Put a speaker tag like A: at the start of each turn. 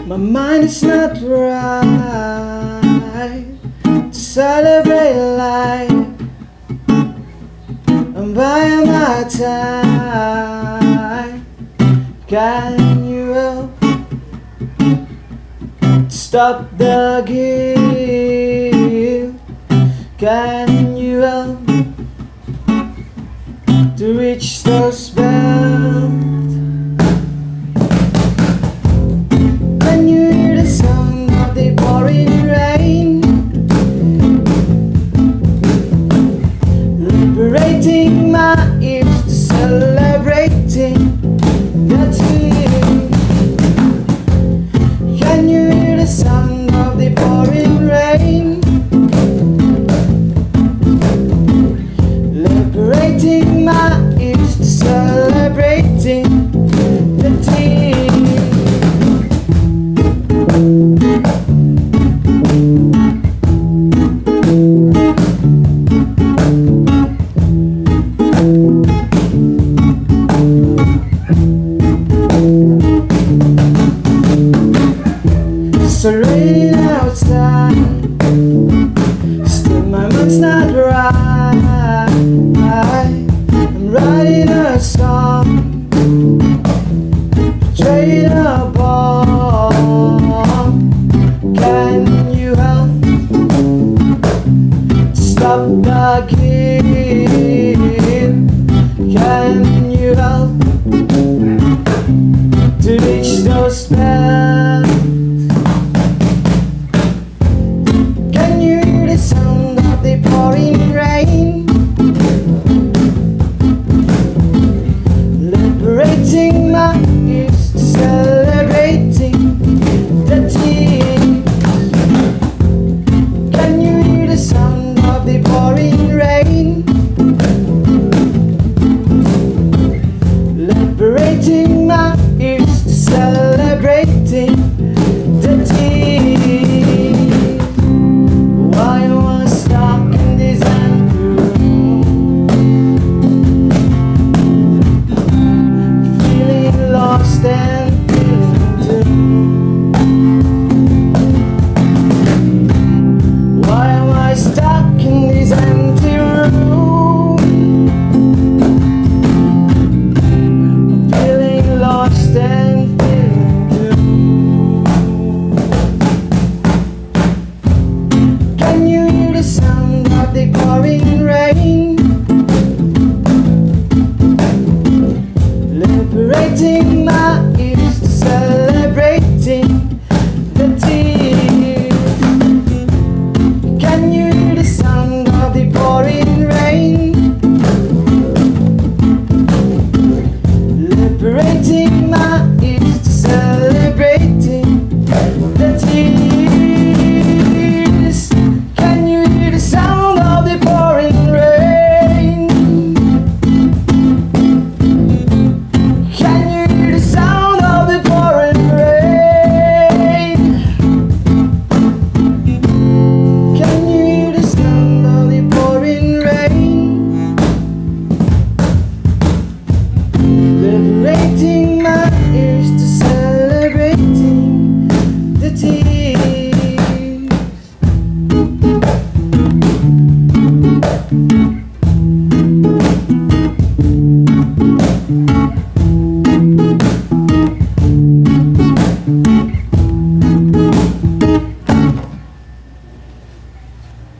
A: My mind is not right to celebrate life. I'm buying my time. Can you help stop the guilt? Can you help to reach those bells? When you hear the sound of the pouring rain, liberating my ears to celebrating the team. Can you hear the sound of the pouring rain? Liberating my ears to celebrating the team. It's raining outside, still my mind's not right. I'm writing a song, portraying a bong. Can you help stop the guilt? Can you help to reach those spells? Can you hear the sound of the pouring rain? Liberating my ears to celebrating the team. Can you hear the sound of the pouring rain? Liberating my ears to celebrating the team. Why am I stuck in this empty room? Feeling lost and feeling doomed. Why am I stuck in this empty room? Feeling lost and feeling doomed. Can you hear the sound of the pouring rain? Liberating my ears to celebrating the tears. Can you hear the sound of the pouring rain? Liberating my ears to celebrating the tears. Can you hear the sound of the pouring rain? Can you hear the sound of the pouring rain? Can you hear the sound of the pouring rain? Liberating my ears to celebrating the tears.